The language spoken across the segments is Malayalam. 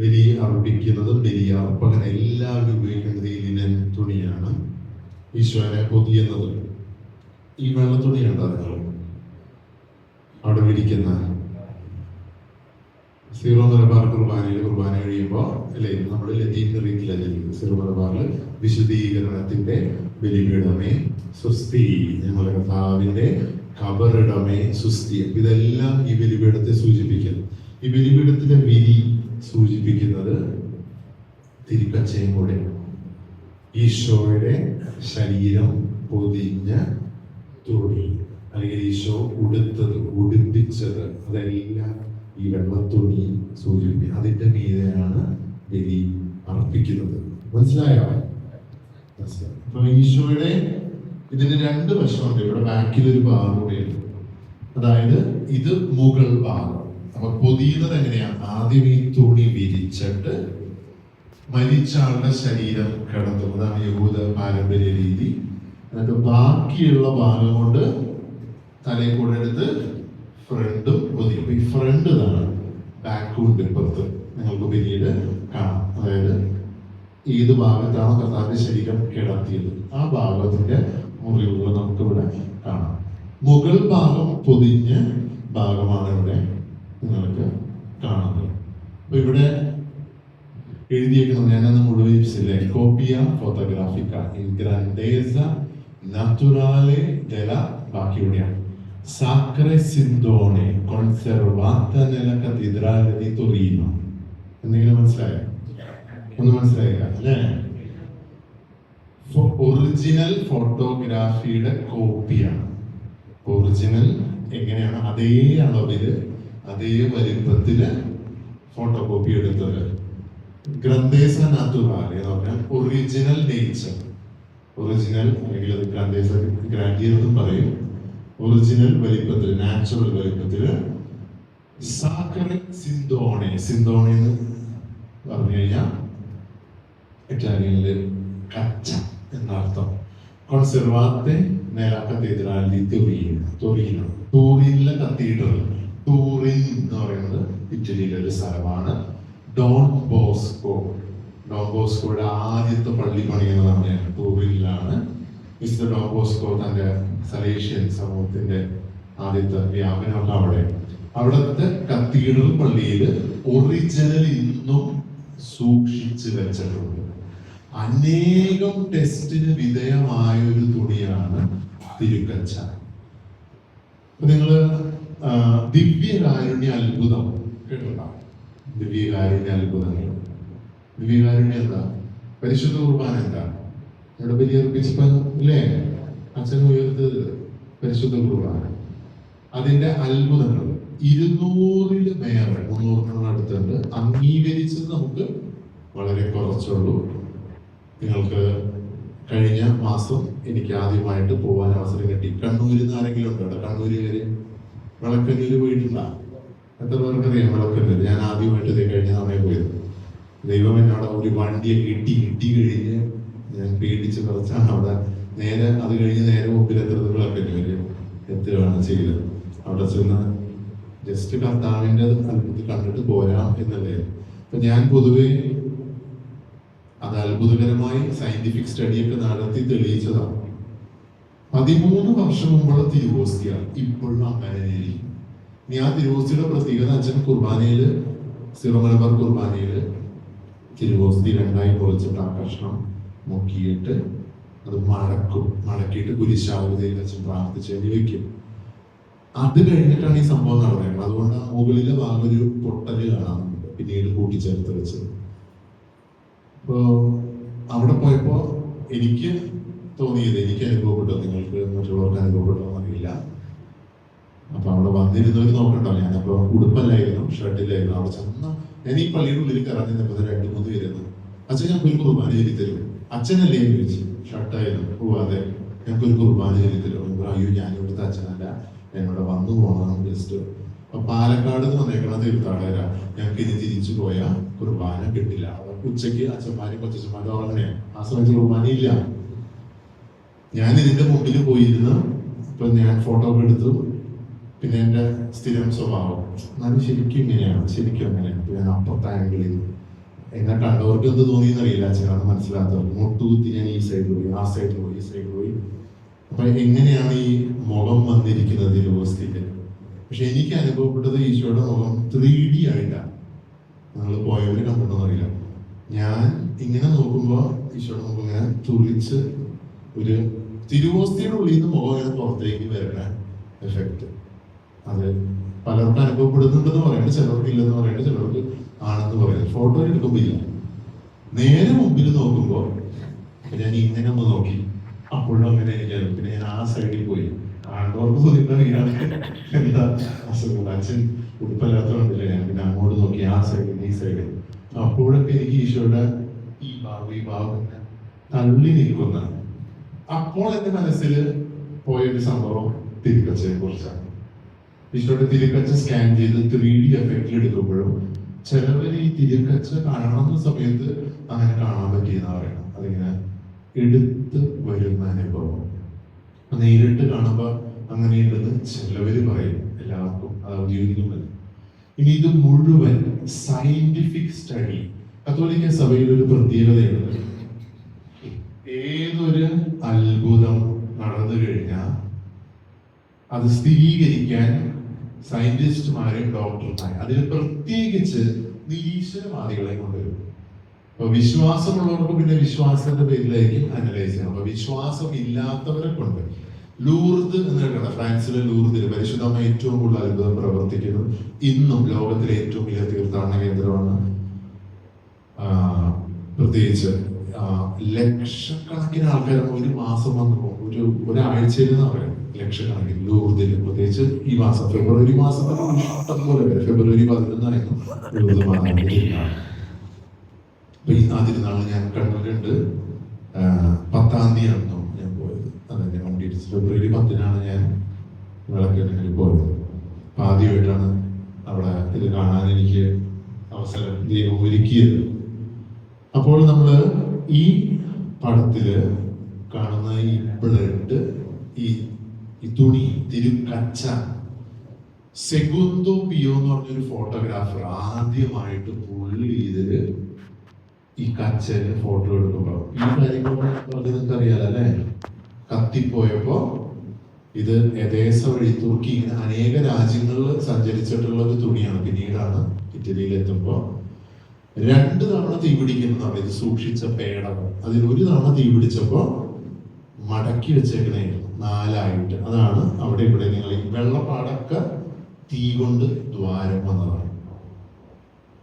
ബലി അർപ്പിക്കുന്നതും ബലി അർപ്പകൻ എല്ലാവരും ഉപയോഗിക്കുന്നത് ഈ ലിനൻ തുണിയാണ്. ഈശോനെ പൊതിയുന്നത് ഈ വെള്ള തുണിയുണ്ടോ നിങ്ങൾ അവിടെ വിരിക്കുന്ന സീറോ മലബാർ കുർബാന കഴിയുമ്പോൾ അല്ലേ നമ്മൾ ലത്തീൻ റീതിയിലല്ലേ സീറോ മലബാറിൽ വിശുദ്ധീകരണത്തിന്റെ ബലിപീഠമേ സുസ്തി, ഞങ്ങളുടെ കർത്താവിന്റെ കബറിടമേ സുസ്തി. ഇതെല്ലാം ഈ ബലിപീഠത്തെ സൂചിപ്പിക്കുന്നു. ഈ ബലിപീഠത്തിന്റെ വിരി സൂചിപ്പിക്കുന്നത് തിരുക്കച്ചയും കൂടെ ഈശോയുടെ ശരീരം പൊതിഞ്ഞ തുണി അല്ലെങ്കിൽ ഈശോ ഉടുപ്പിച്ചത് അതെല്ലാം ഈ വെള്ളത്തുണി സൂചിപ്പിക്കും. അതിന്റെ മീതെയാണ് ബലി അർപ്പിക്കുന്നത്. മനസ്സിലായോ? അപ്പൊ ഈശോയുടെ ഇതിന് രണ്ട് വശമുണ്ട്. ഇവിടെ ബാക്കിൽ ഒരു ഭാഗം കൂടെയുണ്ട്. അതായത് ഇത് മുകൾ ഭാഗം. അപ്പൊ പൊതിയുന്നത് എങ്ങനെയാണ്? ആദ്യം ഈ തുണി വിരിച്ചിട്ട് മരിച്ച ആളുടെ ശരീരം കിടത്തും. അതാണ് യഹൂദ പാരമ്പര്യ രീതി. എന്നിട്ട് ബാക്കിയുള്ള ഭാഗം കൊണ്ട് തലയിൽ കൂടെ എടുത്ത് ഫ്രണ്ടും പൊതിയും. ഈ ഫ്രണ്ട് ഇതാണ്, ബാക്കും ഇപ്പുറത്ത് നിങ്ങൾക്ക് പിന്നീട് കാണാം. അതായത് ഏത് ഭാഗത്താണ് കർത്താവിന്റെ ശരീരം കിടത്തിയത് ആ ഭാഗത്തിന്റെ മുറിവുകൾ നമുക്ക് ഇവിടെ കാണാം. മുകൾ ഭാഗം പൊതിഞ്ഞ ഭാഗമാണ് ഇവിടെ നിങ്ങൾക്ക് കാണുന്നത്. അപ്പൊ ഇവിടെ എഴുതിയേക്കുന്നത് ഞാനന്ന് മുഴുവിച്ചില്ലേ, കോപ്പിയ ഫോട്ടോഗ്രാഫിക്ക ഇൻ ഗ്രandeza naturale della ബാക്കി ഇവിടെയാണ് Sacre Sindone conservata nella cattedrale di Torino. എന്തെങ്കിലും മനസ്സിലായോ? ഒന്നും മനസ്സിലായില്ല അല്ലേ? ഒറിജിനൽ ഫോട്ടോഗ്രാഫിയുടെ കോപ്പിയാണ്. ഒറിജിനൽ എങ്ങനെയാണ് അതേ അളവില് അതേ വലിപ്പത്തില് ഫോട്ടോ കോപ്പി എടുത്തത്. ഗ്രന്ഥേസ നാച്ചുറാലെ എന്ന് പറഞ്ഞാൽ ഒറിജിനൽ നേച്ചർ. ഒറിജിനൽ അല്ലെങ്കിൽ അത് ഗ്രന്ഥേസ ഗ്രാൻഡിയർ എന്നും പറയും. ഒറിജിനൽ വലിപ്പത്തിൽ, നാച്ചുറൽ വലിപ്പത്തിൽ. സാക്കറെ സിന്തോണെ, സിന്തോണെ എന്ന് പറഞ്ഞു കഴിഞ്ഞാൽ ഇറ്റാലിയനില് കച്ച എന്നർത്ഥം. കോൺസെർവാത്തെ nella cattedrale di Torino. ടൂറിനിലെ കത്തീഡ്രൽ. ടൂറിൻ എന്ന് പറയുന്നത് ഇറ്റലിയിലെ ഒരു സ്ഥലമാണ്. ഡോൺ ബോസ്കോയുടെ ആദ്യത്തെ പള്ളി പണിയുന്നതാണ് ടൂറിനിലാണ്. മിസ്റ്റർ ഡോൺ ബോസ്കോ തന്റെ സലേഷ്യൻ സമൂഹത്തിന്റെ ആദ്യത്തെ വ്യാപനമൊക്കെ അവിടുത്തെ കത്തീഡ്രൽ പള്ളിയിൽ ഒറിജിനൽ ഇന്നും സൂക്ഷിച്ചു വെച്ചിട്ടുണ്ട്. അനേകം ടെസ്റ്റിന് വിധേയമായ ഒരു തുണിയാണ് തിരുക്കച്ച. നിങ്ങള് ദിവ്യകാരുണ്യ അത്ഭുതം കേട്ടോ? ദിവ്യകാരുണ്യ അത്ഭുതങ്ങൾ. ദിവ്യകാരുണ്യം എന്താ? പരിശുദ്ധ കുർബാന എന്താ? ഇവിടെ ബലിയർപ്പിച്ചല്ലേ അച്ഛൻ ഉയർത്തത് പരിശുദ്ധ കുർബാന. അതിന്റെ അത്ഭുതങ്ങൾ 200-ൽ മേറെ 300 അടുത്തുണ്ട്. അംഗീകരിച്ചത് നമുക്ക് വളരെ കുറച്ചുള്ളൂ. നിങ്ങൾക്ക് കഴിഞ്ഞ മാസം എനിക്ക് ആദ്യമായിട്ട് പോകാൻ അവസരം കിട്ടി. കണ്ണൂരിൽ നിന്ന് ആരെങ്കിലും ഉണ്ടോ? കണ്ണൂരുകാര് വിളക്കന്നൂര് പോയിട്ടുണ്ടോ? എത്ര പേർക്കറിയാം വിളക്കന്നൂര്? ഞാൻ ആദ്യമായിട്ട് ഇത് കഴിഞ്ഞ സമയം പോയത്. ദൈവം എന്നോട് ഒരു വണ്ടിയൊക്കെ ഇട്ടി കഴിഞ്ഞ് ഞാൻ പേടിച്ച് കുറച്ചാണ് അവിടെ നേരെ അത് കഴിഞ്ഞ് നേരെ മുമ്പിലെത്തുന്നത് വിളക്കന്നൂര് എത്തുകയാണ് ചെയ്തത്. അവിടെ ചെന്ന് ജസ്റ്റ് കർത്താവിൻ്റെ അത്ഭുതം കണ്ടിട്ട് പോരാം എന്നല്ലേ. അപ്പൊ ഞാൻ പൊതുവെ അത് അത്ഭുതകരമായി സയന്റിഫിക് സ്റ്റഡിയൊക്കെ നടത്തി തെളിയിച്ചതാണ്. 13 വർഷം മുമ്പുള്ള തിരുവോസ്തിയ ഇപ്പോഴും അങ്ങനെ ഇരിക്കും. ഇനി ആ തിരുവോസ്തിയുടെ പ്രത്യേകത അച്ഛൻ കുർബാനയില്, സീറോ മലബാർ കുർബാനയില് തിരുവോസ്തി 2ആയി പൊളിച്ചിട്ട് ആ കഷ്ണം മുക്കിയിട്ട് അത് മടക്കിയിട്ട് കുരിശാകൃതിയിൽ അച്ഛൻ പ്രാർത്ഥിച്ച് വെക്കും. അത് കഴിഞ്ഞിട്ടാണ് ഈ സംഭവം നടന്നത്. അതുകൊണ്ട് ആ മുകളിലെ ഭാഗം ഒരു പൊട്ടല് കാണാറുണ്ട്, പിന്നീട് കൂട്ടിച്ചേർത്ത് വെച്ചത്. അപ്പോ അവിടെ പോയപ്പോ എനിക്ക് തോന്നിയത്, എനിക്ക് അനുഭവപ്പെട്ടു, നിങ്ങൾക്ക് മറ്റുള്ളവർക്ക് അനുഭവപ്പെട്ടോ എന്നറിയില്ല. അപ്പൊ അവിടെ വന്നിരുന്നവർ നോക്കണ്ടോ, ഞാനപ്പോ ഉടുപ്പല്ലായിരുന്നു, ഷർട്ടിലായിരുന്നു. അവിടെ ചെന്ന ഞാൻ ഈ പള്ളിയുടെ ഉള്ളിൽ കറങ്ങി നിന്നപ്പോൾ 2-3 പേരുന്നു. അച്ഛൻ ഞങ്ങൾക്ക് ഒരു കുർബാന ചൊല്ലി തരും. അച്ഛനല്ലേ എന്ന് ചോദിച്ചു. ഷർട്ടായിരുന്നു. ഓ അതെ, ഞങ്ങൾക്ക് ഒരു കുർബാന ചൊല്ലി തരും. അയ്യോ ഞാനിവിടുത്തെ അച്ഛനല്ല, എന്നോട് വന്നു പോകണം ജസ്റ്റ്. അപ്പൊ പാലക്കാട് നിന്ന് വന്നേക്കണ തീർത്ഥാടകരാ, ഞങ്ങൾക്ക് ഇനി തിരിച്ചു പോയാൽ കുർബാന കിട്ടില്ല. ഉച്ചയ്ക്ക് അച്ഛന്മാരും കൊച്ചന്മാരും ഉറങ്ങണേ. ആ സമയത്ത് കുർബാന ഇല്ല. ഞാൻ ഇതിന്റെ മുമ്പിൽ പോയിരുന്നു. ഇപ്പൊ ഞാൻ ഫോട്ടോ ഒക്കെ എടുത്തു. പിന്നെ എന്റെ സ്ഥിരം സ്വഭാവം എന്നാലും ശരിക്കും ഇങ്ങനെയാണ്, ശരിക്കും അങ്ങനെയാണ്. ഞാൻ അപ്പുറത്തെ ആംഗിളിൽ എന്നെ കണ്ടവർക്ക് എന്ത് തോന്നിയെന്നറിയില്ല, അച്ഛനാണ് മനസ്സിലാത്തവർക്ക്. മുട്ടുകുത്തി ഞാൻ ഈ സൈഡിൽ പോയി, ആ സൈഡിൽ പോയി, ഈ സൈഡിൽ പോയി. അപ്പൊ എങ്ങനെയാണ് ഈ മുഖം വന്നിരിക്കുന്നത് തിരുവോസ്തിക്ക്? പക്ഷെ എനിക്ക് അനുഭവപ്പെട്ടത് ഈശോയുടെ മുഖം 3D ആയിട്ടാണ്. നിങ്ങൾ പോയവര് കണ്ടിട്ടുണ്ടോ അറിയില്ല. ഞാൻ ഇങ്ങനെ നോക്കുമ്പോൾ ഈശോയുടെ മുഖം ഇങ്ങനെ തുളിച്ച് ഒരു തിരുവോസ്തിയുടെ ഉള്ളിൽ നിന്ന് മുഖം ഇങ്ങനെ പുറത്തേക്ക് വരുന്ന എഫക്റ്റ്. അത് പലർക്കും അനുഭവപ്പെടുന്നുണ്ടെന്ന് പറയുന്നത്, ചിലർക്ക് ഇല്ലെന്ന് പറയുന്നത്, ചിലർക്ക് ആണെന്ന് പറയുന്നത്. ഫോട്ടോ എടുക്കുമ്പോൾ ഇല്ല. നേരെ മുമ്പിൽ നോക്കുമ്പോൾ ഞാൻ ഇങ്ങനെ ഒന്ന് നോക്കി, അപ്പോഴും അങ്ങനെ എനിക്കായിരുന്നു. പിന്നെ ഞാൻ ആ സൈഡിൽ പോയി. ആണ്ടോർക്ക് തോന്നിയിട്ടാണ് ഇയാൾക്ക് എന്താ അസുഖം, അച്ഛൻ ഉടുപ്പല്ലാത്തതുകൊണ്ടില്ല. ഞാൻ പിന്നെ അങ്ങോട്ട് നോക്കി, ആ സൈഡിൽ ഈ സൈഡിൽ. അപ്പോഴൊക്കെ എനിക്ക് ഈശോയുടെ ഈ ഭാഗം തള്ളി നിൽക്കുന്ന. അപ്പോൾ എന്റെ മനസ്സിൽ പോയൊരു സംഭവം തിരുക്കച്ചയെ കുറിച്ചാണ്. ഈശോയുടെ തിരുക്കച്ച സ്കാൻ ചെയ്ത് 3D എഫക്റ്റിൽ എടുക്കുമ്പോഴും ചിലവർ ഈ തിരുക്കച്ച കാണുന്ന സമയത്ത് അങ്ങനെ കാണാൻ പറ്റിയെന്ന് പറയണം. അതിങ്ങനെ എടുത്ത് വരുന്ന അനുഭവം നേരിട്ട് കാണുമ്പോൾ അങ്ങനെയുണ്ടെന്ന് ചിലവര് പറയും. എല്ലാവർക്കും അത് ഔദ്യോഗികമല്ല. ഇനി ഇത് മുഴുവൻ സയന്റിഫിക് സ്റ്റഡി. കത്തോലിക്ക സഭയിൽ ഒരു പ്രത്യേകതയുണ്ട്. ഏതൊരു അത്ഭുതം നടന്നു കഴിഞ്ഞാൽ അത് സ്ഥിരീകരിക്കാൻ സയന്റിസ്റ്റുമാരെയും ഡോക്ടർമാരെയും, അതിൽ പ്രത്യേകിച്ച് നിരീശ്വരവാദികളെ കൊണ്ടുവരും. അപ്പൊ വിശ്വാസമുള്ളവർക്ക് പിന്നെ വിശ്വാസത്തിന്റെ പേരിലായിരിക്കും അനലൈസ് ചെയ്യണം. അപ്പൊ വിശ്വാസം ഇല്ലാത്തവരെ കൊണ്ട് ലൂർദ് എന്ന് കേട്ട, ഫ്രാൻസിലെ ലൂർദിൽ പരിശുദ്ധമ്മ ഏറ്റവും കൂടുതൽ അത്ഭുതം പ്രവർത്തിക്കുന്നു. ഇന്നും ലോകത്തിലെ ഏറ്റവും വലിയ തീർത്ഥാടന കേന്ദ്രമാണ്. പ്രത്യേകിച്ച് ലക്ഷക്കണക്കിന് ആൾക്കാർ ഒരു മാസം വന്നു പോകും. ഒരാഴ്ചയിൽ എന്ന് പറയാം, ലക്ഷക്കണക്കിന് ലൂർദിൽ. പ്രത്യേകിച്ച് ഈ മാസം ഫെബ്രുവരി മാസത്തിൽ ഇഷ്ടം പോലെ വരും. ഫെബ്രുവരി 11 ലൂർദ് മാതാവിന്റെ. അപ്പൊ ഈ തിരുനാൾ ഞാൻ കണ്ടിട്ടുണ്ട്. 10-ാം തീയതിയാണെന്നോ ഞാൻ പോയത്. അതെ, ഞാൻ കണ്ടിട്ട് ഫെബ്രുവരി 10-നാണ് ഞാൻ വിളക്കെട്ടിന് പോയത്. അപ്പൊ ആദ്യമായിട്ടാണ് അവിടെ ഇത് കാണാൻ എനിക്ക് അവസരം ദൈവം ഒരുക്കിയത്. അപ്പോൾ നമ്മള് ഈ പടത്തില് കാണുന്ന ഈ ബ്ലഡ്, ഈ തുണി, തിരുക്കച്ച, സെഗുന്തോ പിയോ എന്ന് പറഞ്ഞൊരു ഫോട്ടോഗ്രാഫർ ആദ്യമായിട്ട് പുള്ളി ഇതില് ഈ കച്ചയില് ഫോട്ടോ എടുക്കുമ്പോ ഈ കാര്യങ്ങളൊക്കെ നിങ്ങൾക്ക് അറിയാലോ അല്ലെ. കത്തിപ്പോയപ്പോ ഇത് എതേസ വഴി തുർക്കി, ഇങ്ങനെ അനേക രാജ്യങ്ങളിൽ സഞ്ചരിച്ചിട്ടുള്ള ഒരു തുണിയാണ്. പിന്നീടാണ് ഇറ്റലിയിൽ എത്തുമ്പോ 2 തവണ തീ പിടിക്കുന്നതാണ്. ഇത് സൂക്ഷിച്ച പേടകം. അതിൽ ഒരു തവണ തീ പിടിച്ചപ്പോ മടക്കി വെച്ചേക്കണേ 4ആയിട്ട്. അതാണ് അവിടെ ഇവിടെ നിങ്ങൾ ഈ വെള്ളപ്പാടൊക്കെ തീ കൊണ്ട് ദ്വാരം വന്നതാണ്.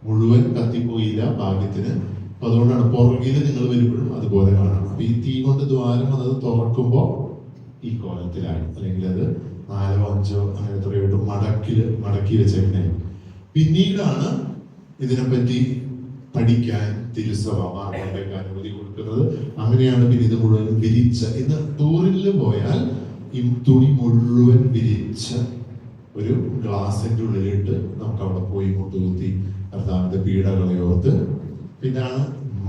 മുഴുവൻ കത്തിപ്പോയില്ല ഭാഗ്യത്തിന്. അപ്പൊ അതുകൊണ്ടാണ് പുറകിൽ നിങ്ങൾ വരുമ്പോഴും അതുപോലെ കാണാം. അപ്പൊ ഈ തീ കൊണ്ട് ദ്വാരം വന്നത് തുറക്കുമ്പോ ഈ കോലത്തിലായി, അല്ലെങ്കിൽ അത് 4 5 അങ്ങനെ എത്രയായിട്ട് മടക്കി വെച്ചേക്കണേ. പിന്നീടാണ് ഇതിനെപ്പറ്റി പഠിക്കാൻ തിരുസഭ മാർപ്പാപ്പയ്ക്ക് അനുമതി കൊടുക്കുന്നത്. അങ്ങനെയാണ് പിന്നെ ഇത് മുഴുവൻ വിരിച്ച, ഇന്ന് ടൂറിൽ പോയാൽ ഈ തുണി മുഴുവൻ വിരിച്ച ഒരു ഗ്ലാസിന്റെ ഉള്ളിലിട്ട് നമുക്ക് അവിടെ പോയി മുട്ടുകുത്തി കർത്താവിന്റെ പീഡകളെ ഓർത്ത്. പിന്നാണ്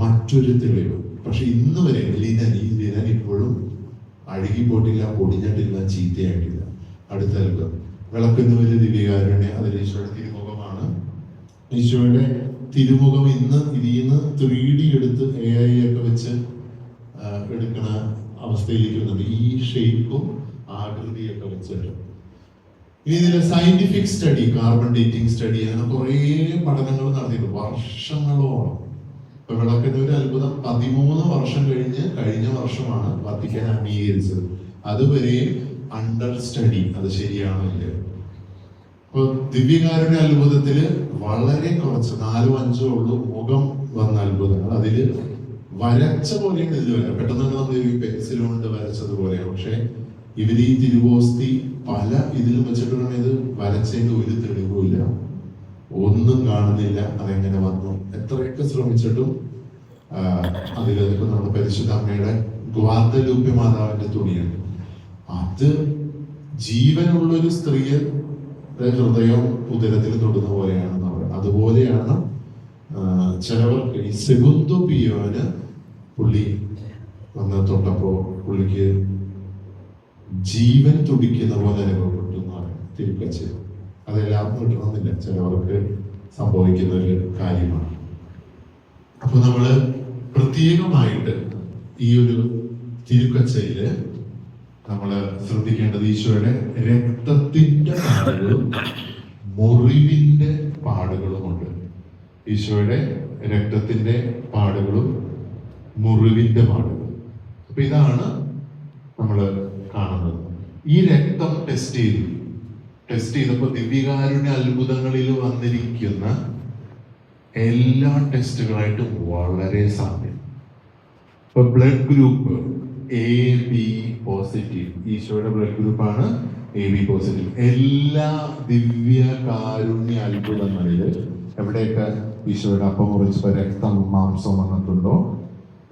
മറ്റൊരു തെളിവ്. പക്ഷെ ഇന്ന് വരെ ലിനൻ ഇപ്പോഴും അഴുകിപ്പോയിട്ടില്ല, പൊടിഞ്ഞിട്ടില്ല, ചീത്തയായിട്ടില്ല. അടുത്ത അത്ഭുതം വിളക്കുന്നവര് ദിവ്യകാരുണ്യ, അതിൽ ഈശോയുടെ തിരുമുഖമാണ്. ഈശോയുടെ തിരുമുഖം ഇന്ന് ഇതിന്ന് 3D എടുത്ത് AI ഒക്കെ വെച്ച് എടുക്കണ അവസ്ഥയിലിരിക്കുന്നുണ്ട്. ഈ ഷേപ്പും ആകൃതിയൊക്കെ വെച്ചിട്ട്. ഇനി ഇതിലെ scientific study, carbon dating study, അങ്ങനെ കുറേ പഠനങ്ങൾ നടത്തിയിട്ടുണ്ട് വർഷങ്ങളോളം. ഇപ്പൊ വിളക്കുന്നൊരു അത്ഭുതം 13 വർഷം കഴിഞ്ഞ വർഷമാണ് വത്തിക്കാൻ അംഗീകരിച്ചത്. അതുവരെയും അണ്ടർ സ്റ്റഡി, അത് ശരിയാണില്ല. ഇപ്പൊ ദിവ്യകാരുണ്യ അത്ഭുതത്തില് വളരെ കുറച്ച് 4-5 ഉള്ളൂ മുഖം വന്ന അത്ഭുതങ്ങൾ. അതില് വരച്ച പോലെയാണ് ഇതിൽ വരാം. പെട്ടെന്ന് തന്നെ നമ്മൾ ഈ പെൻസിൽ കൊണ്ട് വരച്ചതുപോലെയാണ്. പക്ഷെ ഇവര് ഈ തിരുവോസ്തി പല ഇതിലും വെച്ചിട്ടുണ്ടെങ്കിൽ ഇത് വരച്ചതിന്റെ ഒരു തെളിവുമില്ല, ഒന്നും കാണുന്നില്ല. അതെങ്ങനെ വന്നു? എത്രയൊക്കെ ശ്രമിച്ചിട്ടും അതിലിപ്പോ നമ്മുടെ പരിശുദ്ധ അമ്മയുടെ ഗ്വാദലൂപ്പെ മാതാവിന്റെ തുണിയുണ്ട്. അത് ജീവനുള്ളൊരു സ്ത്രീയെ ഹൃദയം ഉദരത്തിൽ തൊടുന്ന പോലെയാണെന്ന് പറയുന്നത്. അതുപോലെയാണ് ചിലവർക്ക് ഈ സെഗുന്തോ പിയോന് പുള്ളി വന്ന് തൊട്ടപ്പോ പുള്ളിക്ക് ജീവൻ തുടിക്കുന്ന പോലെ അനുഭവപ്പെട്ടു എന്ന് പറയുന്നത് തിരുക്കച്ച്. അതെല്ലാം കിട്ടണമെന്നില്ല, ചിലവർക്ക് സംഭവിക്കുന്ന ഒരു കാര്യമാണ്. അപ്പൊ നമ്മള് പ്രത്യേകമായിട്ട് ഈ ഒരു തിരുക്കച്ചയില് നമ്മള് ശ്രദ്ധിക്കേണ്ടത് ഈശോയുടെ രക്തത്തിന്റെ പാടുകളും മുറിവിന്റെ പാടുകളുമുണ്ട്. ഈശോയുടെ രക്തത്തിന്റെ പാടുകളും മുറിവിന്റെ പാടുകളും. അപ്പൊ ഇതാണ് നമ്മൾ കാണുന്നത്. ഈ രക്തം ടെസ്റ്റ് ചെയ്തപ്പോൾ ദിവ്യകാരുണ്യ അത്ഭുതങ്ങളിൽ വന്നിരിക്കുന്ന എല്ലാ ടെസ്റ്റുകളായിട്ടും വളരെ സാമ്യം. ഇപ്പൊ ബ്ലഡ് ഗ്രൂപ്പ് AB പോസിറ്റീവ്, ഈശോയുടെ ബ്ലഡ് ഗ്രൂപ്പാണ് AB പോസിറ്റീവ്. എല്ലാ ദിവ്യകാരുണ്യ അത്ഭുതങ്ങളിൽ എവിടെയൊക്കെ ഈശോയുടെ അപ്പം മുറിച്ചപ്പോൾ രക്തം മാംസം വന്നിട്ടുണ്ടോ,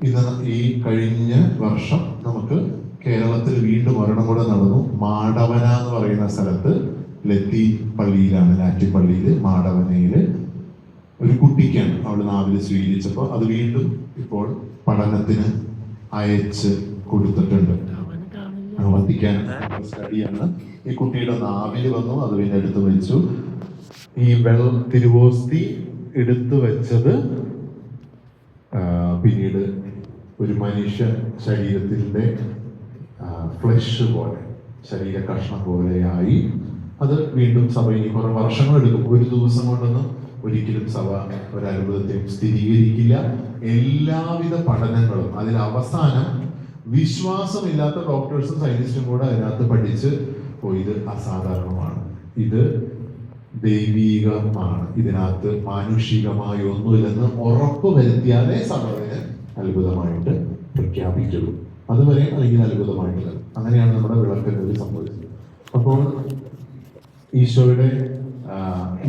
ഇത് ഈ കഴിഞ്ഞ വർഷം നമുക്ക് കേരളത്തിൽ വീണ്ടും ഒരെണ്ണം കൂടെ നടന്നു. മാടവന എന്ന് പറയുന്ന സ്ഥലത്ത്, ലത്തീൻ പള്ളിയിലാണ്, ലാറ്റിൻ പള്ളിയിൽ മാടവനയില് ഒരു കുട്ടിക്കാണ് അവൾ നാവില് സ്വീകരിച്ചപ്പോൾ അത് വീണ്ടും ഇപ്പോൾ പഠനത്തിന് അയച്ച് കൊടുത്തിട്ടുണ്ട്. വത്തിക്കാൻ സ്റ്റഡിയാണ്. ഈ കുട്ടിയുടെ നാവില് വന്നു, അത് പിന്നെ എടുത്തു വെച്ചു. ഈ തിരുവോസ്തി എടുത്തു വെച്ചത് പിന്നീട് ഒരു മനുഷ്യ ശരീരത്തിന്റെ ഫ്ലഷ് പോലെ, ശരീര കഷ്ണം പോലെയായി. അത് വീണ്ടും സഭ ഇനി കുറെ വർഷങ്ങൾ എടുക്കും. ഒരു ദിവസം കൊണ്ടൊന്നും ഒരിക്കലും സഭ ഒരത്ഭുതത്തെയും സ്ഥിരീകരിക്കില്ല. എല്ലാവിധ പഠനങ്ങളും അതിൽ അവസാനം വിശ്വാസമില്ലാത്ത ഡോക്ടേഴ്സും സയന്റിസ്റ്റും കൂടെ അതിനകത്ത് പഠിച്ച് ഇത് അസാധാരണമാണ്, ഇത് ദൈവീകമാണ്, ഇതിനകത്ത് മാനുഷികമായി ഒന്നുമില്ലെന്ന് ഉറപ്പ് വരുത്തിയാലേ സഭയെ അത്ഭുതമായിട്ട് പ്രഖ്യാപിക്കുള്ളൂ. അതുവരെ അല്ലെങ്കിൽ അത്ഭുതമായിട്ടില്ല. അങ്ങനെയാണ് നമ്മുടെ വിളക്കങ്ങളിൽ സംഭവിച്ചത്. അപ്പോൾ ഈശോയുടെ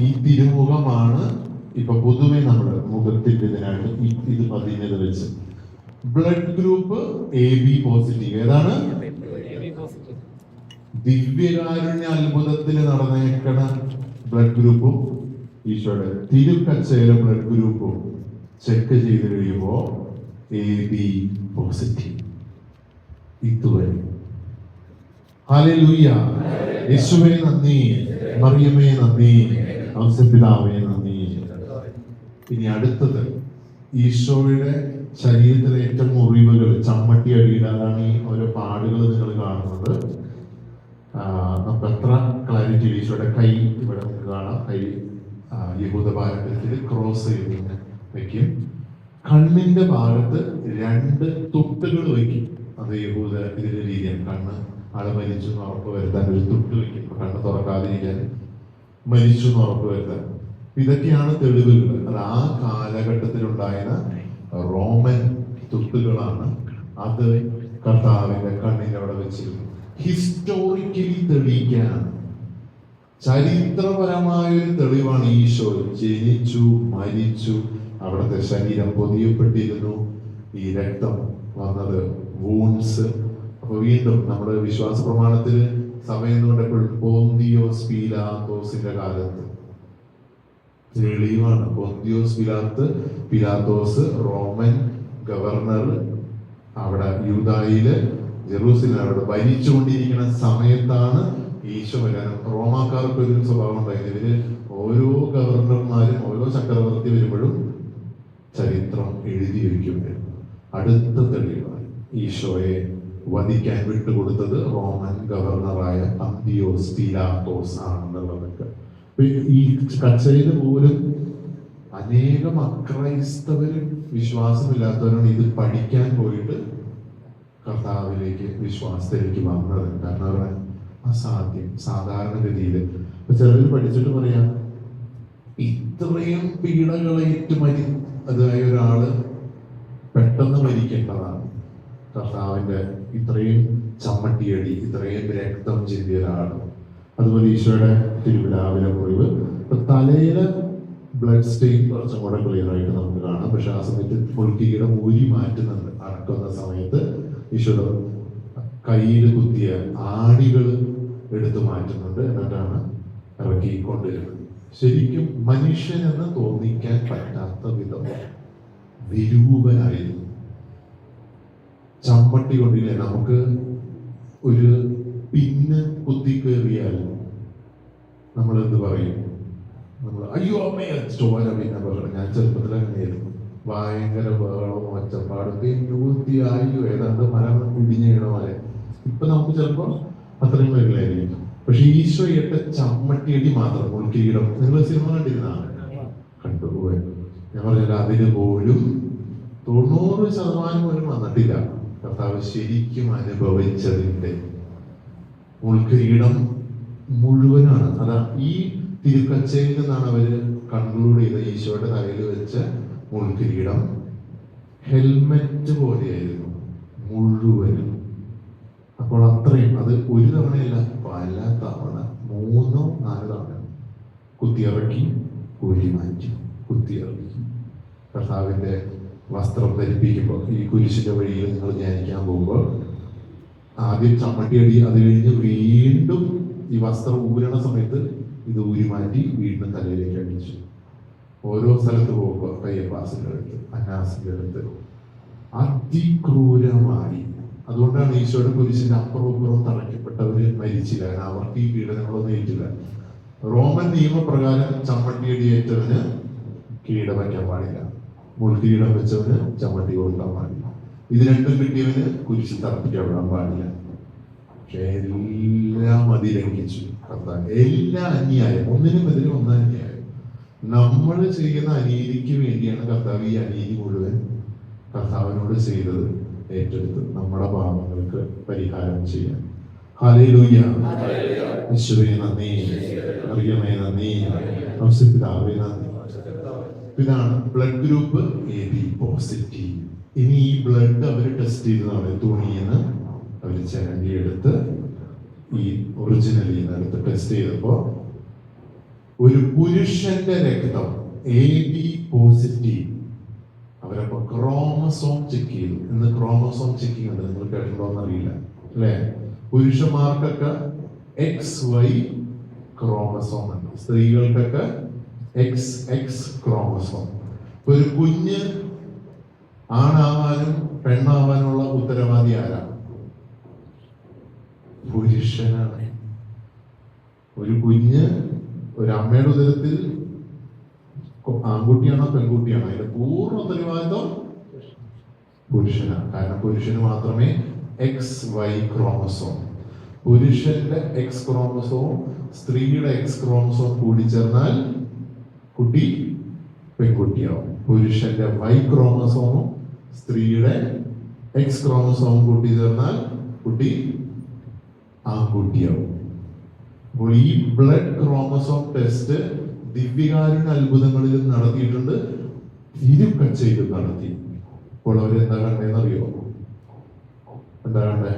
ഈ തിരുമുഖമാണ് ഇപ്പൊ പൊതുവെ നമ്മുടെ മുഖത്തിന്റെ ഇതിനായിട്ട് ഇത് പതിഞ്ഞത് വെച്ച്. Blood group AB positive. ഏതാണ്? ദിവ്യകാരുണ്യ അത്ഭുതത്തിൽ നടന്നേക്കണ ബ്ലഡ് ഗ്രൂപ്പും ഈശോയുടെ തിരുക്കച്ചയിലെ ബ്ലഡ് ഗ്രൂപ്പും ചെക്ക് ചെയ്ത് കഴിയുമ്പോ AB പോസിറ്റീവ്. ഇതുവരെ ഹല്ലേലൂയ. യേശുവേ നന്ദി, മറിയമേ നന്ദി, ഔസപിതാവേ നന്ദി. ഇനി അടുത്തത് ഈശോയുടെ ശരീരത്തിലെ ഏറ്റവും മുറിവുകൾ, ചമ്മട്ടി അടിയുടെ, അതാണ് ഈ ഓരോ പാടുകൾ നിങ്ങൾ കാണുന്നത്. നമുക്ക് അത്ര ക്ലാരിറ്റി. ഈശോയുടെ കൈ ഇവിടെ നമുക്ക് കാണാം. കൈ യഹൂദ പാരമ്പര്യത്തിൽ ക്രോസ് ചെയ്ത് വെക്കും. കണ്ണിന്റെ ഭാഗത്ത് 2 തുട്ടുകൾ വയ്ക്കും. അത് യഹൂദ ഇതിന്റെ രീതിയാണ്. കണ്ണ് ആള് മരിച്ചു എന്ന് ഉറപ്പ് വരുത്താൻ ഒരു തുട്ട് വയ്ക്കും, കണ്ണ് തുറക്കാതിരിക്കാൻ, മരിച്ചു എന്ന് ഉറപ്പ് വരുത്താൻ. ഇതൊക്കെയാണ് തെളിവുകൾ. അത് ആ കാലഘട്ടത്തിലുണ്ടായിരുന്ന റോമൻ തുട്ടുകളാണ്. അത് കർത്താവിന്റെ കണ്ണിന്റെ അവിടെ വെച്ചിരുന്നു. ഹിസ്റ്റോറിക്കലി തെളിയിക്കാനാണ്, ചരിത്രപരമായൊരു തെളിവാണ്. ഈശോ ജനിച്ചു, മരിച്ചു, അവിടുത്തെ ശരീരം പൊതിയപ്പെട്ടിരുന്നു, ഈ രക്തം വന്നത്, വൂൺസ്. അപ്പൊ വീണ്ടും നമ്മുടെ വിശ്വാസ പ്രമാണത്തില് സഭയെന്നുകൊണ്ട് എപ്പോഴും പോന്തിയോസ് പീലാത്തോസിന്റെ കാലത്ത് തെളിവാണ്. പോന്തിയോസ് പിലാത്തോസ് റോമൻ ഗവർണർ, അവിടെ യൂദായില് ജെറൂസലേം അവിടെ ഭരിച്ചുകൊണ്ടിരിക്കുന്ന സമയത്താണ് ഈശോ വരാൻ. റോമാക്കാർക്ക് ഒരു സ്വഭാവം ഉണ്ടായിരുന്നു. ഇവര് ഓരോ ഗവർണർമാരും ഓരോ ചക്രവർത്തി വരുമ്പോഴും ചരിത്രം എഴുതി വയ്ക്കുമായിരുന്നു. അടുത്ത തെളിവാണ് ഈശോയെ വധിക്കാൻ വിട്ടുകൊടുത്തത് റോമൻ ഗവർണറായ പന്തിയോസ് പീലാത്തോസ് ആണെന്നുള്ളതൊക്കെ. ഈ കച്ചയില് പോലും അനേകം അക്രൈസ്തവരും വിശ്വാസമില്ലാത്തവരാണ് ഇത് പഠിക്കാൻ പോയിട്ട് കർത്താവിലേക്ക്, വിശ്വാസത്തിലേക്ക് വന്നത്. കാരണം അവരുടെ അസാധ്യം സാധാരണഗതിയിൽ. ചിലർ പഠിച്ചിട്ട് പറയാം, ഇത്രയും പീഡകളേറ്റ് അതായ ഒരാള് പെട്ടെന്ന് മരിക്കേണ്ടതാണ്. കർത്താവിന്റെ ഇത്രയും ചമ്മട്ടിയടി, ഇത്രയും രക്തം ചിന്തിയ ഒരാള്. അതുപോലെ ഈശോയുടെ തിരുവിലാവിലെ മുറിവ്, തലയിലെ ബ്ലഡ് സ്റ്റെയിൻ കുറച്ചും കൂടെ ക്ലിയർ ആയിട്ട് നമുക്ക് കാണാം. പക്ഷെ ആ സമയത്ത് പൊളിറ്റിയുടെ ഊരി മാറ്റുന്നുണ്ട്. അടക്കുന്ന സമയത്ത് ഈശോയുടെ കയ്യിൽ കുത്തിയ ആണികൾ എടുത്തു മാറ്റുന്നുണ്ട്. എന്നിട്ടാണ് ഇറക്കിക്കൊണ്ടിരുന്നത്. ശരിക്കും മനുഷ്യനെന്ന് തോന്നിക്കാൻ പറ്റാത്ത വിധം വിരൂപനായിരുന്നു. ചമ്മട്ടി കൊണ്ടില്ലേ, നമുക്ക് ഒരു പിന്ന് കുത്തിക്കേറിയാൽ നമ്മൾ എന്ത് പറയും? നമ്മൾ അയ്യോ അമ്മയെ ചോര പിന്നെ പറയണം. ഞാൻ ചെറുപ്പത്തിൽ അങ്ങനെയായിരുന്നു. ഭയങ്കര ബഹളവും ഒച്ചപ്പാടും 100 ഏതാണ്ട് മരം ഇടിഞ്ഞു വീണ പോലെ. ഇപ്പൊ നമുക്ക് ചിലപ്പോ അത്രയും വരില്ലായിരിക്കും. പക്ഷെ ഈശോ ഇട്ട ചമ്മട്ടിയടി മാത്രം മുൾക്കിരീടം നിങ്ങൾ സിനിമ കണ്ടിരുന്നാണ് കണ്ടുപോയി. ഞാൻ പറഞ്ഞില്ല, അതിന് പോലും 90% പോലും വന്നിട്ടില്ല കർത്താവ് ശരിക്കും അനുഭവിച്ചതിന്റെ മുൾക്കിരീടം മുഴുവനാണ്. അതാ ഈ തിരുക്കച്ചയിൽ നിന്നാണ് അവര് കൺക്ലൂഡ് ചെയ്ത ഈശോയുടെ തലയിൽ വെച്ച മുൾക്കിരീടം ഹെൽമെറ്റ് പോലെയായിരുന്നു മുഴുവനും. അപ്പോൾ അത്രയും, അത് ഒരു തവണയല്ല, പല തവണ, 3-4 തവണ കുത്തിയിറക്കി, ഊരി മാറ്റി, കുത്തിയിറക്കി. കർത്താവിന്റെ വസ്ത്രം ധരിപ്പിക്കുമ്പോൾ ഈ കുരിശിന്റെ വഴിയിൽ നിങ്ങൾ ധ്യാനിക്കാൻ പോകുമ്പോൾ ആദ്യം ചമ്മട്ടിയടി, അത് കഴിഞ്ഞ് വീണ്ടും ഈ വസ്ത്രം ഊരണ സമയത്ത് ഇത് ഊരി മാറ്റി വീണ്ടും തലയിലേക്ക് അടിച്ചു. ഓരോ സ്ഥലത്ത് പോകുമ്പോൾ കയ്യപ്പാസിന്റെ അടുത്ത്, അനാസിന്റെ അടുത്ത് അതിക്രൂരമായി. അതുകൊണ്ടാണ് ഈശോയുടെ കുരിശിന്റെ അപ്പുറവും തറയ്ക്കപ്പെട്ടവര് മരിച്ചില്ല. കാരണം അവർക്ക് ഈ പീഡനങ്ങളൊന്നും ഏറ്റില്ല. റോമൻ നിയമപ്രകാരം ചമ്മട്ടിയടി ഏറ്റവന് കിരീടം വയ്ക്കാൻ പാടില്ല, മുൾക്കിരീടം വെച്ചവന് ചമ്മട്ടി കൊടുക്കാൻ പാടില്ല. ഇത് രണ്ടും കിട്ടിയവന് കുരിശിൽ തറപ്പിക്കപ്പെടാൻ പാടില്ല. പക്ഷെ എല്ലാം അതിലംഘിച്ചു കർത്താവ്. എല്ലാ അന്യായം, ഒന്നിനുമെതിരെ ഒന്ന് അന്യായം. നമ്മൾ ചെയ്യുന്ന അനീതിക്ക് വേണ്ടിയാണ് കർത്താവ് ഈ അനീതി മുഴുവൻ കർത്താവിനോട് ചെയ്തത് ഏറ്റെടുത്ത് നമ്മുടെ പാപങ്ങൾക്ക് പരിഹാരം ചെയ്യാൻ. ഹല്ലേലൂയ. യേശുവേ നന്ദി, മറിയമേ നന്ദി, പിതാവേ നന്ദി. ഇതാണ് ബ്ലഡ് ഗ്രൂപ്പ് AB പോസിറ്റീവ്. ഇനി ഈ ബ്ലഡ് അവർ ടെസ്റ്റ് ചെയ്തതാണ്. തുണിന്ന് അവർ ചിരണ്ടിയെടുത്ത് ഈ ഒറിജിനലിൽ നിന്ന് ടെസ്റ്റ് ചെയ്തപ്പോ ഒരു പുരുഷന്റെ രക്തം AB പോസിറ്റീവ്. അവരപ്പോ ക്രോമസോം ചെക്ക് ചെയ്തു. ഇന്ന് ക്രോമസോം ചെക്കിംഗ് ഉണ്ട്, നിങ്ങൾ കേട്ടിട്ടുണ്ടോ എന്നറിയില്ല അല്ലെ? പുരുഷന്മാർക്കൊക്കെ XY ക്രോമസോം ഉണ്ട്, സ്ത്രീകൾക്കൊക്കെ XX ക്രോമസോം. ഒരു കുഞ്ഞ് ആണാവാനും പെണ്ണാവാനുള്ള ഉത്തരവാദി ആരാ? പുരുഷനാണ്. ഒരു കുഞ്ഞ് ഒരു അമ്മയുടെ ഉദരത്തിൽ ആൺകുട്ടിയാണോ പെൺകുട്ടിയാണോ, അതിന്റെ പൂർണ്ണ ഉത്തരവാദിത്വം പുരുഷനാണ്. കാരണം പുരുഷന് മാത്രമേ XY ക്രോമസോം, പുരുഷന്റെ X ക്രോമസോം സ്ത്രീയുടെ X ക്രോമസോം കൂടി ചേർന്നാൽ കുട്ടി പെൺകുട്ടിയാവും. പുരുഷന്റെ Y ക്രോമസോമും സ്ത്രീയുടെ X ക്രോമസോമും കൂട്ടി ചേർന്നാൽ കുട്ടി ആൺകുട്ടിയാവും. അപ്പോൾ ഈ ബ്ലഡ് ക്രോമസോം ടെസ്റ്റ് ദിവ്യകാരുണ്യ അത്ഭുതങ്ങളിലും നടത്തിയിട്ടുണ്ട്, തിരുക്കച്ചയിലും നടത്തി. അപ്പോൾ അവരെന്താ കണ്ടേന്നറിയോ? എന്താ കണ്ടേ?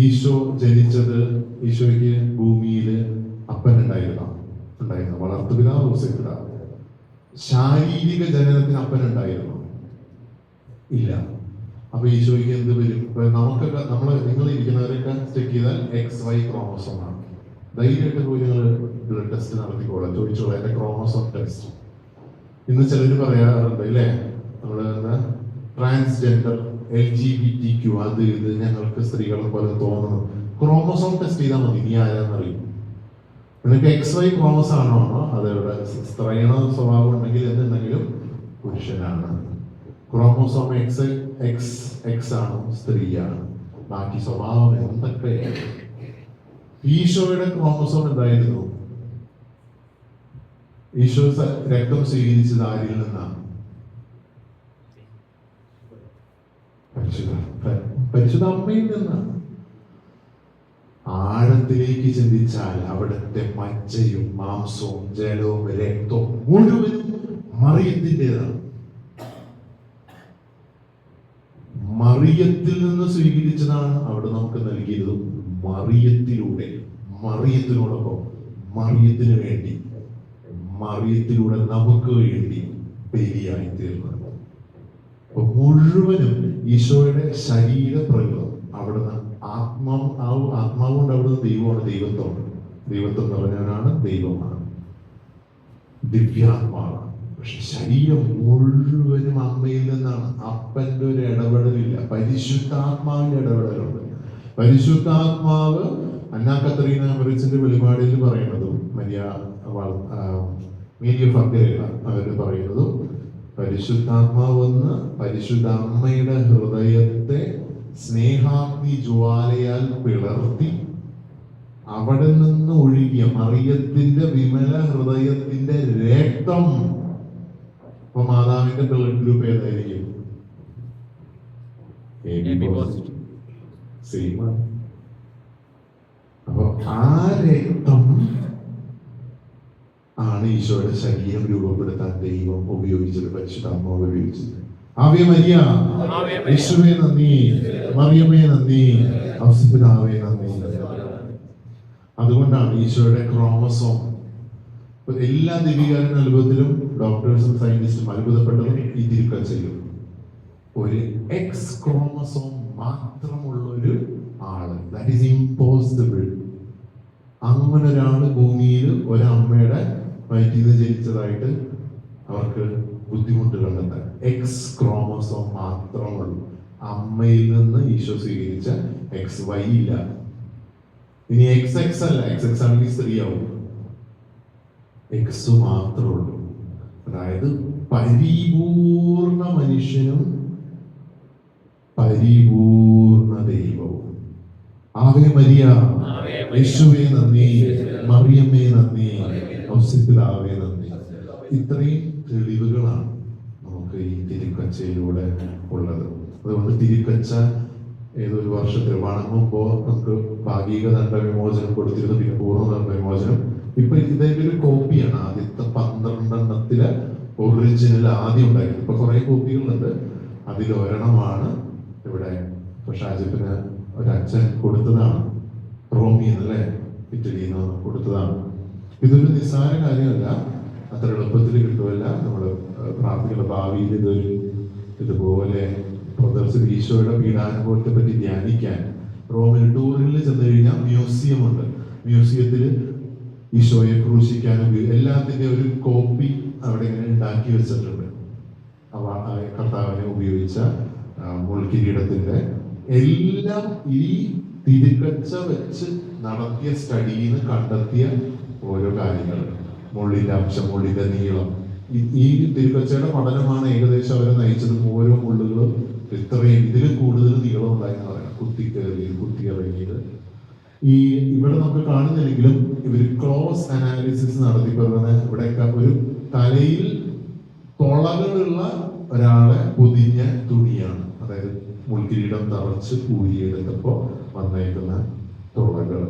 ഈശോ ജനിച്ചത്, ഈശോയ്ക്ക് ഭൂമിയില് അപ്പൻ ഉണ്ടായിരുന്നു, വളർത്തുപിതാവ് ഔസേപ്പിതാവ്. ശാരീരിക ജനനത്തിന് അപ്പൻ ഉണ്ടായിരുന്നു ഇല്ല. അപ്പൊ ഈശോയ്ക്ക് എന്ത് വരും? നമുക്കൊക്കെ, നിങ്ങൾ ഇരിക്കുന്നവരൊക്കെ ചെക്ക് ചെയ്താൽ XY ക്രോമസോം ആണ്. ധൈര്യമായിട്ട് പോയി നിങ്ങൾ ബ്ലഡ് ടെസ്റ്റ് നടത്തിക്കോളാം, ചോദിച്ചോളാം എന്റെ ക്രോമസോം ടെസ്റ്റ്. ഇന്ന് ചിലര് പറയാറുണ്ട് ഇല്ലേ, നമ്മള് ട്രാൻസ്ജെൻഡർ, LGBTQ, അത് ഇത് ഞങ്ങൾക്ക് സ്ത്രീകളെ പോലെ തോന്നുന്നു. ക്രോമസോം ടെസ്റ്റ് ചെയ്താൽ മതി, നീ ആരാന്നറിയും. നിനക്ക് XY ക്രോമസോം ആണോ, അതവിടെ സ്ത്രൈണ സ്വഭാവം ഉണ്ടെങ്കിൽ എന്തുണ്ടെങ്കിലും പുരുഷനാണ്. ക്രോമസോം XX ആണ്, സ്ത്രീയാണ്. ബാക്കി സ്വഭാവം എന്തൊക്കെയാണ്. ഈശോയുടെ ക്രോമസോം എന്തായിരുന്നു? ഈശോ രക്തം സ്വീകരിച്ചത് ആരിൽ നിന്നാണ്? പരിശുദ്ധ അമ്മയിൽ നിന്നാണ്. ആഴത്തിലേക്ക് ചിന്തിച്ചാൽ അവിടുത്തെ മജ്ജയും മാംസവും ജലവും രക്തവും മുഴുവനും മറിയത്തിൻ്റെതാണ്. മറിയത്തിൽ നിന്ന് സ്വീകരിച്ചതാണ് അവിടെ നമുക്ക് നൽകിയത്. മറിയത്തിലൂടെ, മറിയത്തിനോടൊപ്പം, മറിയത്തിന് വേണ്ടി, മറിയത്തിലൂടെ നമുക്ക് വേണ്ടി ബലിയായി തീർന്നത്. മുഴുവനും ഈശോയുടെ ശരീരപ്രകൃതം അവിടുന്ന് ആത്മാവ് കൊണ്ട് അവിടുന്ന് ദൈവമാണ്, ദൈവത്വം നിറഞ്ഞവനാണ്, ദൈവമാണ്, ദിവ്യാത്മാവാണ്. പക്ഷെ ശരീരം മുഴുവനും അമ്മയിൽ നിന്നാണ്. അപ്പന്റെ ഒരു ഇടപെടലില്ല, പരിശുദ്ധാത്മാവിന്റെ ഇടപെടലുണ്ട്. പരിശുദ്ധാത്മാവ് അന്നാ കത്രീന മെറിച്ചിന്റെ വെളിപാടിൽ പറയുന്നതും മേരി ഫക്കരല്ല അവർ പറയുന്നതും പരിശുദ്ധാത്മാവെന്ന് പരിശുദ്ധ അമ്മയുടെ ഹൃദയത്തെ സ്നേഹാഗ്നി ജ്വാലയാൽ പിളർത്തി അവിടെ നിന്ന് ഒഴുകിയ മറിയത്തിന്റെ വിമല ഹൃദയത്തിന്റെ രക്തം. അപ്പൊ മാതാവിന്റെ ബ്ലഡ് ഗ്രൂപ്പ് ഏതായിരിക്കും? സെയിമാണ്. അപ്പൊ ആ രക്തം ആണ് ഈശോയുടെ ശരീരം രൂപപ്പെടുത്താൻ ദൈവം ഉപയോഗിച്ചത്, പരിശുദ്ധാത്മാവ് ഉപയോഗിച്ചത്. ആവേ മരിയ, യേശുവേ നന്ദി, മറിയമേ നന്ദി, ഔസപിതാവേ നന്ദി. അതുകൊണ്ടാണ് ഈശോയുടെ ക്രോമസോം എല്ലാ ദിവ്യകാരുണ്യ അത്ഭുതത്തിലും ഡോക്ടേഴ്സും സയന്റിസ്റ്റും അത്ഭുതപ്പെട്ടതും ഈ തിരുക്കച്ചയിലും ഒരു എക്സ് ക്രോമസോം മാത്രമുള്ള ഒരു ആള്. That is impossible. അങ്ങനെ ഒരാള് ഭൂമിയിൽ ഒരമ്മയുടെ വയറ്റിൽ നിന്ന് ജനിച്ചതായിട്ട് അവർക്ക് ബുദ്ധിമുട്ട് കണ്ടെത്താൻ. എക്സ് ക്രോമസോം മാത്രമുള്ളൂ. അമ്മയിൽ നിന്ന് ഈശോ സ്വീകരിച്ച എക്സ് വൈ ഇല്ല. ഇനി എക്സ് എക്സ് അല്ല, എക്സ് എക്സ് ആണെങ്കിൽ സ്ത്രീയാവും. എക്സ് മാത്രമേ ഉള്ളൂ. അതായത് പരിപൂർണ മനുഷ്യനും പരിപൂർണ ദൈവവും. ആവേ മരിയ, യേശുവേ നന്ദി, മറിയമ്മേ നന്ദി, ഔസപിതാവേ നന്ദി. ഇത്രയും തെളിവുകളാണ് നമുക്ക് ഈ തിരുക്കച്ചയിലൂടെ ഉള്ളത്. അതുകൊണ്ട് തിരുക്കച്ച ഏതൊരു വർഷത്തിൽ വണങ്ങുമ്പോ നമുക്ക് ഭാഗിക ദണ്ഡവിമോചനം കൊടുത്തിരുന്നു, പിന്നെ പൂർണ്ണ ദണ്ഡവിമോചനം. ഇപ്പൊ ഇതിന്റെ ഒരു കോപ്പിയാണ് ആദ്യത്തെ 12 ഒറിജിനൽ ആദ്യം ഉണ്ടായിരുന്നത്. ഇപ്പൊ കുറെ കോപ്പികളുണ്ട്. അതിലൊരെണ്ണമാണ് ഇവിടെ ഷാജിപ്പിന് ഒരച്ഛൻ കൊടുത്തതാണ്, റോമിന്ന് അല്ലെ, ഇറ്റലിയിൽ നിന്ന് കൊടുത്തതാണ്. ഇതൊരു നിസ്സാര കാര്യമല്ല, അത്ര എളുപ്പത്തിൽ കിട്ടുമല്ല. നമ്മൾ പ്രാർത്ഥിക്കുന്ന ഭാവിയിൽ ഇതുപോലെ പ്രദർശന ഈശോയുടെ പീഡാനുഭവത്തെ പറ്റി ധ്യാനിക്കാൻ റോമിൽ ടൂറിൽ ചെന്ന് കഴിഞ്ഞാൽ മ്യൂസിയം ഉണ്ട്. മ്യൂസിയത്തിൽ ഈശോയെ ക്രൂശിക്കാനും എല്ലാത്തിന്റെ ഒരു കോപ്പി അവിടെ ഇങ്ങനെ ഉണ്ടാക്കി വെച്ചിട്ടുണ്ട്. കർത്താവിനെ ഉപയോഗിച്ച മുൾക്കിരീടത്തിന്റെ എല്ലാം ഈ തിരുക്കച്ച വെച്ച് നടത്തിയ സ്റ്റഡിയിൽ കണ്ടെത്തിയ ഓരോ കാര്യങ്ങൾ. മുള്ളിന്റെ അംശം, മുള്ളിന്റെ നീളം, ഈ തിരുക്കച്ചയുടെ പഠനമാണ് ഏകദേശം അവരെ നയിച്ചത്. ഓരോ മുള്ളുകളും ഇത്രയും ഇതിൽ കൂടുതൽ നീളം ഉണ്ടായെന്ന് പറയാം. കുത്തിക്കയറിയത്, കുത്തിയിറങ്ങിയത്. ഇവിടെ നമുക്ക് കാണുന്നില്ലെങ്കിലും ഇവര് ക്രോസ് അനാലിസിസ് നടത്തി പറയുന്നത് ഇവിടെ ഒരു തലയിൽ തുളകളുള്ള ഒരാളെ പൊതിഞ്ഞ തുണിയാണ്. അതായത് മുൾക്കിരീടം തറച്ച് ഊരിയെടുത്തപ്പോ വന്നേക്കുന്ന തുളകൾ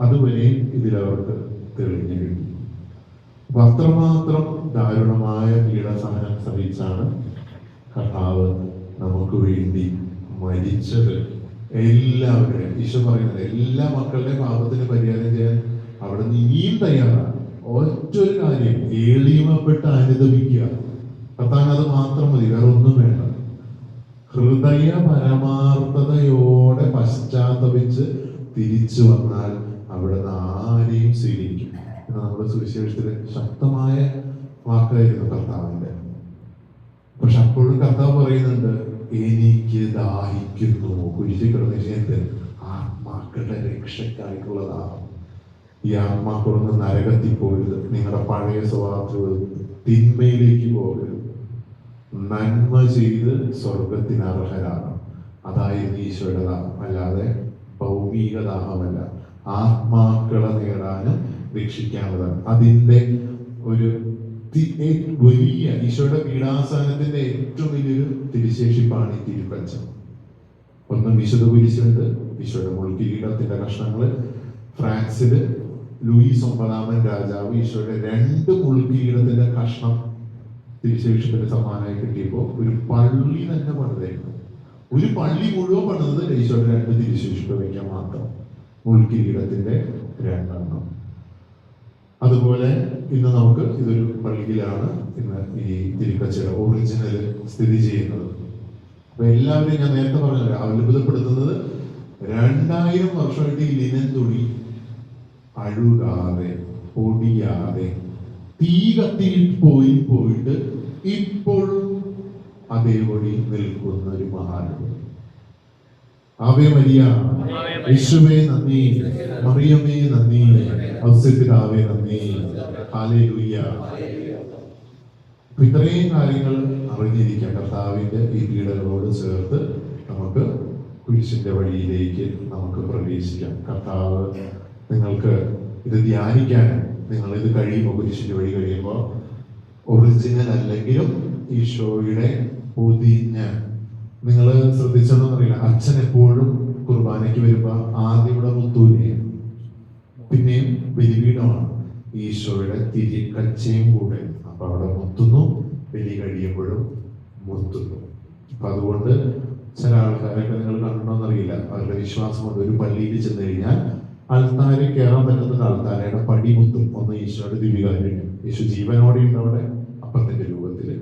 അതുവരെയും ഇതിലവർക്ക് തെളിഞ്ഞു കിട്ടി. അപ്പൊ അത്രമാത്രം ദാരുണമായ പീഡസഹനം സഹിച്ചാണ് കർത്താവ് നമുക്ക് വേണ്ടി മരിച്ചത്. എല്ലാവരുടെയും ഈശോ പറയുന്നത് എല്ലാ മക്കളുടെ പാപത്തിന് പരിഹാരം ചെയ്യാൻ അവിടെ നിന്ന് ഇനിയും തയ്യാറാണ്. ഒറ്റൊരു കാര്യം, എളിമപ്പെട്ട് അനുദപിക്കുക. കർത്താവിന് അത് മാത്രം മതി, വേറെ ഒന്നും വേണ്ട. ഹൃദയ പരമാർത്ഥതയോടെ പശ്ചാത്തപിച്ച് തിരിച്ചു വന്നാൽ അവിടെ നിന്ന് ആരെയും സ്വീകരിക്കും. നമ്മുടെ സുവിശേഷത്തില് ശക്തമായ വാക്കായിരുന്നു കർത്താവിന്റെ. പക്ഷെ അപ്പോഴും കർത്താവ് പറയുന്നുണ്ട്, എനിക്ക് ദാഹിക്കുന്നു. കുരിശിൽ കിടന്ന ആത്മാക്കളുടെ രക്ഷയ്ക്കായിട്ടുള്ള ദാഹം. ഈ ആത്മാക്കളൊന്നും നരകത്തിൽ പോകരുത്, നിങ്ങളുടെ പഴയ സ്വഭാവത്തിൽ തിന്മയിലേക്ക് പോകരുത്, നന്മ ചെയ്ത് സ്വർഗത്തിന് അർഹരാകണം. അതായിരുന്നു ഈശോയുടെ ദാഹം, അല്ലാതെ ഭൗമിക ദാഹമല്ല. ആത്മാക്കളെ നേടാനും രക്ഷിക്കാനുള്ളതാണ്. അതിന്റെ ഒരു വലിയ ഈശോയുടെ പീഡാസനത്തിന്റെ ഏറ്റവും വലിയൊരു തിരുശേഷിപ്പാണ് ഈ തിരുക്കച്ച. ഒന്ന് വിശുദ്ധ കുരിശുണ്ട്, ഈശോയുടെ മുൾക്കിരീടത്തിന്റെ കഷ്ണങ്ങള്. ഫ്രാൻസില് ലൂയിസ് 9 രാജാവ് ഈശോയുടെ 2 മുൾക്കിരീടത്തിന്റെ കഷ്ണം തിരുശേഷിപ്പിന്റെ സമ്മാനമായി കിട്ടിയപ്പോ ഒരു പള്ളി തന്നെ പണിതായിരുന്നു. ഒരു പള്ളി മുഴുവൻ പണിതത് ഈശോയുടെ 2 തിരുശേഷിപ്പ് വയ്ക്കാൻ മാത്രം, മുൾക്കിരീടത്തിന്റെ 2 അതുപോലെ ഇന്ന് നമുക്ക് ഇതൊരു പള്ളിയിലാണ് ഇന്ന് ഈ തിരുക്കച്ചയുടെ ഒറിജിനൽ സ്ഥിതി ചെയ്യുന്നത്. അപ്പൊ എല്ലാവരെയും ഞാൻ നേരത്തെ പറഞ്ഞല്ലോ, അത്ഭുതപ്പെടുത്തുന്നത് 2000 വർഷമായിട്ട് ഈ ലിനൻ തുണി അഴുകാതെ പൊടിയാതെ തീ കത്തിയിൽ പോയിട്ട് ഇപ്പോഴും അതേപടി നിൽക്കുന്ന ഒരു മഹാനുഭവം. ആവേ മരിയ, യേശുവേ നന്ദി, മറിയമേ നന്ദി, ഔസപിതാവേ നന്ദി, ഹല്ലേലൂയ. അപ്പൊ ഇത്രയും കാര്യങ്ങൾ അറിഞ്ഞിരിക്കാം. കർത്താവിന്റെ ഈ പീഡകളോട് ചേർത്ത് നമുക്ക് കുരിശിന്റെ വഴിയിലേക്ക് നമുക്ക് പ്രവേശിക്കാം. കർത്താവ് നിങ്ങൾക്ക് ഇത് ധ്യാനിക്കാൻ, നിങ്ങൾ ഇത് കഴിയുമ്പോൾ, കുരിശിന്റെ വഴി കഴിയുമ്പോൾ, ഒറിജിനൽ അല്ലെങ്കിലും ഈശോയുടെ പൊതിഞ്ഞ്, നിങ്ങൾ ശ്രദ്ധിച്ചോന്നറിയില്ല, അച്ഛൻ എപ്പോഴും കുർബാനയ്ക്ക് വരുമ്പോ ആദ്യം ഇവിടെ മുത്തൂനെയാണ്, പിന്നെയും ബലിപീഠമാണ്, ഈശോയുടെ തിരിക്കച്ചയും കൂടെ. അപ്പൊ അവിടെ മുത്തുന്നു, ബലി കഴിയുമ്പോഴും മുത്തുന്നു. അപ്പൊ അതുകൊണ്ട് ചില ആൾക്കാരൊക്കെ നിങ്ങൾ കണ്ടിട്ടോന്നറിയില്ല, അവരുടെ വിശ്വാസം കൊണ്ട് ഒരു പള്ളിയിൽ ചെന്ന് കഴിഞ്ഞാൽ അൾത്താരയിൽ കയറാൻ പറ്റുന്ന ആൾത്താരയുടെ പടി മുത്തും. ഒന്ന് ഈശോയുടെ ദിവ്യകാരുണ്യം, ഈശോ ജീവനോടെ ഉണ്ട് അവിടെ അപ്പത്തിന്റെ രൂപത്തില്.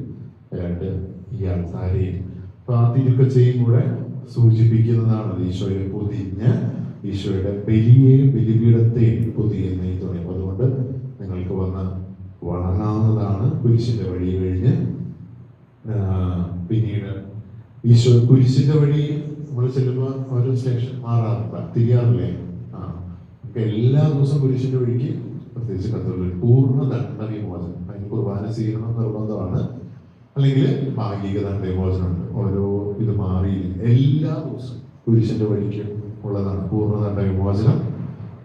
രണ്ട് ഈ ആൾത്താരയും. അപ്പൊ ആ തിരുക്കച്ചയും കൂടെ സൂചിപ്പിക്കുന്നതാണ് ഈശോയെ പൊതിഞ്ഞ്, ഈശോയുടെ ബലിയെയും ബലിപീഠത്തെയും പൊതിയുന്ന ഈ തുണയും. അതുകൊണ്ട് നിങ്ങൾക്ക് വന്ന് വണങ്ങാവുന്നതാണ്. കുരിശിന്റെ വഴി കഴിഞ്ഞ് പിന്നീട് ഈശോ കുരിശിന്റെ വഴി നമ്മൾ ചെല്ലുമ്പോൾ ഓരോ സ്റ്റേഷൻ മാറാറില്ല, തിരിയാറില്ലേ? എല്ലാ ദിവസവും കുരിശിന്റെ വഴിക്ക്, പ്രത്യേകിച്ച് കത്തോലിക്കർ, പൂർണ്ണ ദണ്ഡ വിമോചനം, അതിന് കുർബാന സ്വീകരണം നിർബന്ധമാണ്, അല്ലെങ്കിൽ ഭാഗിക ദണ്ഡ വിമോചനമുണ്ട്. ഓരോ ഇത് മാറി എല്ലാ ദിവസവും കുരിശിന്റെ വഴിക്ക് ഉള്ളതാണ് പൂർണ്ണദണ്ഡ വിമോചനം.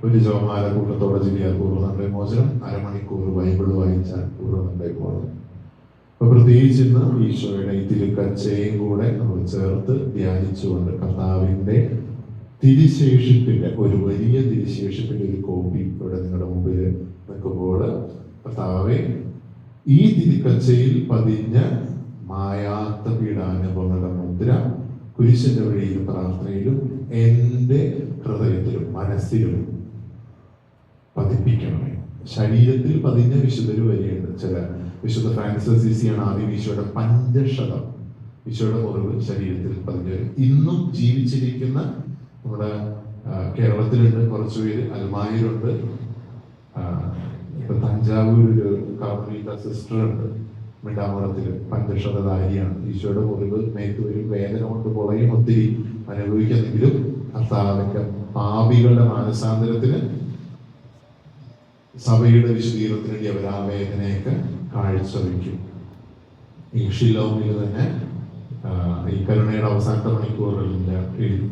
ഒരു ജപമാല കൂട്ടത്തോടെ ചെയ്യാൻ പൂർണ്ണദണ്ഡ വിമോചനം, അരമണിക്കൂർ ബൈബിൾ വായിച്ചാൽ പൂർണ്ണദണ്ഡ വിമോചനം. അപ്പൊ പ്രത്യേകിച്ച് ഇന്ന് ഈശോയുടെ ഈ തിരുക്കച്ചയും കൂടെ നമ്മൾ ചേർത്ത് ധ്യാനിച്ചുകൊണ്ട് കർത്താവിന്റെ തിരുശേഷിപ്പിന്റെ ഒരു വലിയ തിരുശേഷിപ്പിന്റെ ഒരു കോപ്പി ഇവിടെ നിങ്ങളുടെ മുമ്പിൽ നിൽക്കുമ്പോൾ, കർത്താവെ ഈ തിരുക്കച്ചയിൽ പതിഞ്ഞ മായാത്ത പീഡാനുഭവങ്ങളുടെ മുദ്ര കുരിശിന്റെ വഴിയിലും പ്രാർത്ഥനയിലും എൻ്റെ ഹൃദയത്തിലും മനസ്സിലും പതിപ്പിക്കണമേ. ശരീരത്തിൽ പതിഞ്ഞ വിശുദ്ധര് വരെയുണ്ട്. ചില വിശുദ്ധ ഫ്രാൻസിസ് അസീസിയാണ് ആദ്യം ഈശോയുടെ പഞ്ചക്ഷതം, ഈശോയുടെ മുറിവ് ശരീരത്തിൽ പതിഞ്ഞവർ ഇന്നും ജീവിച്ചിരിക്കുന്ന നമ്മുടെ കേരളത്തിലുണ്ട് കുറച്ചുപേര്, അൽമായിലുണ്ട്, ഇപ്പൊ തഞ്ചാവൂർ ഒരു കാർമലീത്ത സിസ്റ്റർ ഉണ്ട്, മിണ്ടാമറത്തില് പഞ്ചക്ഷതധാരിയാണ്. ഈശോയുടെ മുറിവ് മേത്ത് വരും, വേദന കൊണ്ട് പൊളയും ഒത്തിരി അനുഭവിക്കുന്നെങ്കിലും കർത്താവിന്റെ പാപികളുടെ മാനസാന്തരത്തിന്, സഭയുടെ വിശദീകരണത്തിന് വേണ്ടി അവർ ആ വേദനയൊക്കെ കാഴ്ചവെക്കും. ഈ ഷിലോങ്ങിൽ തന്നെ ഈ കരുണയുടെ അവസാനത്തെ മണിക്കൂറുകളിൽ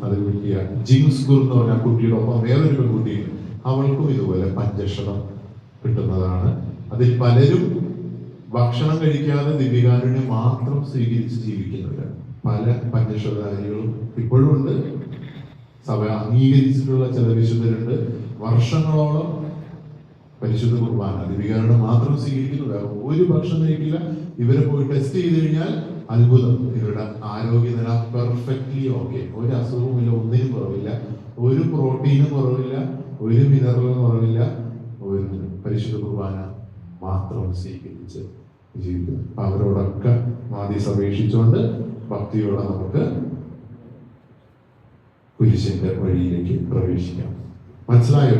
അത് കിട്ടിയ ജിങ്സ് ഗുർ എന്ന് പറഞ്ഞ കുട്ടിയുടെ ഒപ്പം വേറൊരു പെൺകുട്ടിയുണ്ട്, അവൾക്കും ഇതുപോലെ പഞ്ചക്ഷതം കിട്ടുന്നതാണ്. അതിൽ പലരും ഭക്ഷണം കഴിക്കാതെ ദിവ്യകാരുണ്യം മാത്രം സ്വീകരിച്ച് ജീവിക്കുന്നവരാണ്. പല പഞ്ചക്ഷതധാരികളും ഇപ്പോഴും ഉണ്ട്. സഭ അംഗീകരിച്ചിട്ടുള്ള ചില വിശുദ്ധരുണ്ട്, വർഷങ്ങളോളം പരിശുദ്ധ കുർബാന ദിവ്യകാരുണ്യം മാത്രം സ്വീകരിക്കുന്നു, വേറെ ഒരു ഭക്ഷണം കഴിക്കില്ല. ഇവരെ പോയി ടെസ്റ്റ് ചെയ്ത് കഴിഞ്ഞാൽ അത്ഭുതം, ഇവരുടെ ആരോഗ്യനില പെർഫെക്റ്റ്ലി ഓക്കെ, ഒരു അസുഖവുമില്ല, ഒന്നിനും കുറവില്ല, ഒരു പ്രോട്ടീനും കുറവില്ല, ഒരു മിനറലും കുറവില്ല, ഒരു പരിശുദ്ധ കുർബാന മാത്രം സ്വീകരിച്ച് ജീവിക്കുന്നു. അപ്പൊ അവരോടൊക്കെ മാധ്യസ്ഥ അപേക്ഷിച്ചുകൊണ്ട് ഭക്തിയോടെ നമുക്ക് കുരിശിന്റെ വഴിയിലേക്ക് പ്രവേശിക്കാം. മനസ്സിലായോ?